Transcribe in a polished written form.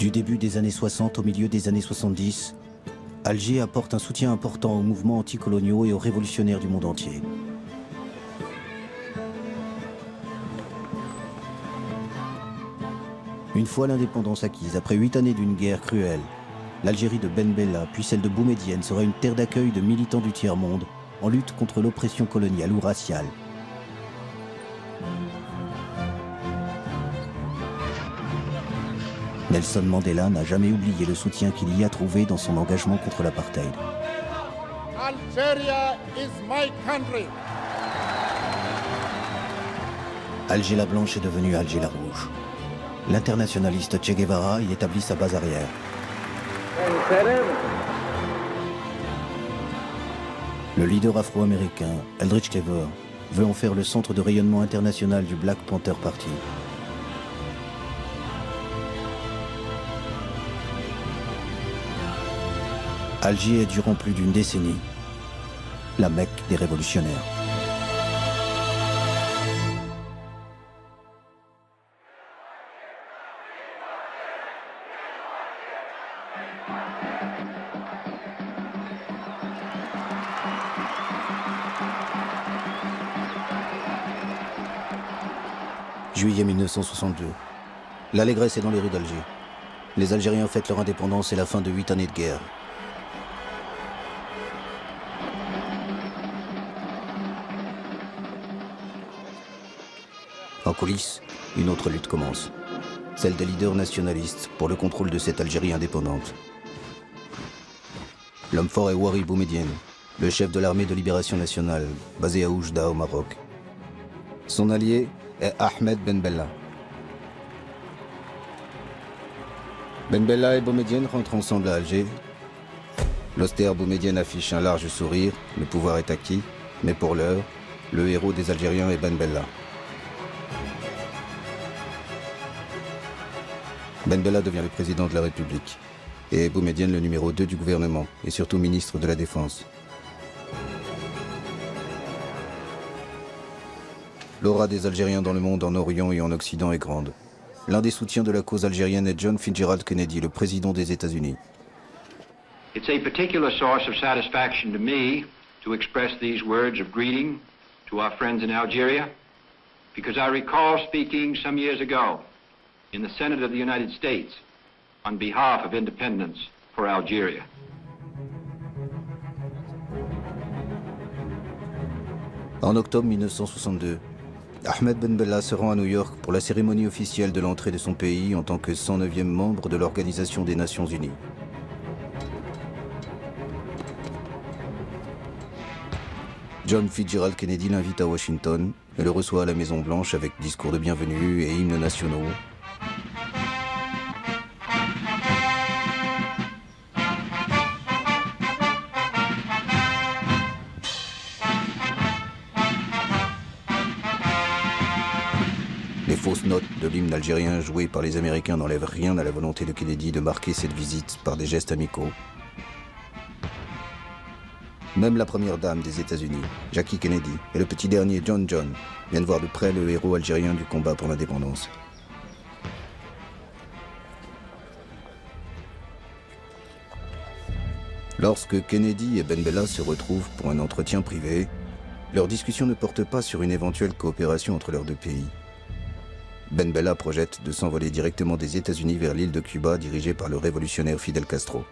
Du début des années 60 au milieu des années 70, Alger apporte un soutien important aux mouvements anticoloniaux et aux révolutionnaires du monde entier. Une fois l'indépendance acquise, après 8 années d'une guerre cruelle, l'Algérie de Ben Bella, puis celle de Boumedienne, sera une terre d'accueil de militants du tiers-monde en lutte contre l'oppression coloniale ou raciale. Nelson Mandela n'a jamais oublié le soutien qu'il y a trouvé dans son engagement contre l'apartheid. Algeria is my country. Alger la Blanche est devenue Alger la Rouge. L'internationaliste Che Guevara y établit sa base arrière. Le leader afro-américain, Eldridge Cleaver, veut en faire le centre de rayonnement international du Black Panther Party. Alger est durant plus d'une décennie la Mecque des révolutionnaires. Juillet 1962. L'allégresse est dans les rues d'Alger. Les Algériens fêtent leur indépendance et la fin de 8 années de guerre. En coulisses, une autre lutte commence. Celle des leaders nationalistes pour le contrôle de cette Algérie indépendante. L'homme fort est Ouari Boumedienne, le chef de l'armée de libération nationale, basé à Oujda au Maroc. Son allié est Ahmed Ben Bella. Ben Bella et Boumedienne rentrent ensemble à Alger. L'austère Boumedienne affiche un large sourire, le pouvoir est acquis, mais pour l'heure, le héros des Algériens est Ben Bella. Ben Bella devient le président de la République et Boumedienne le numéro 2 du gouvernement et surtout ministre de la Défense. L'aura des Algériens dans le monde en Orient et en Occident est grande. L'un des soutiens de la cause algérienne est John Fitzgerald Kennedy, le président des États-Unis. It's a particular source of satisfaction to me to express these words of greeting to our friends in Algeria, because I recall speaking some years ago in the Senate of the United States on behalf of independence for Algeria. En octobre 1962, Ahmed Ben Bella se rend à New York pour la cérémonie officielle de l'entrée de son pays en tant que 109e membre de l'Organisation des Nations Unies. John Fitzgerald Kennedy l'invite à Washington et le reçoit à la Maison-Blanche avec discours de bienvenue et hymnes nationaux. Les fausses notes de l'hymne algérien joué par les Américains n'enlèvent rien à la volonté de Kennedy de marquer cette visite par des gestes amicaux. Même la première dame des États-Unis, Jackie Kennedy, et le petit dernier John viennent voir de près le héros algérien du combat pour l'indépendance. Lorsque Kennedy et Ben Bella se retrouvent pour un entretien privé, leur discussion ne porte pas sur une éventuelle coopération entre leurs deux pays. Ben Bella projette de s'envoler directement des États-Unis vers l'île de Cuba dirigée par le révolutionnaire Fidel Castro.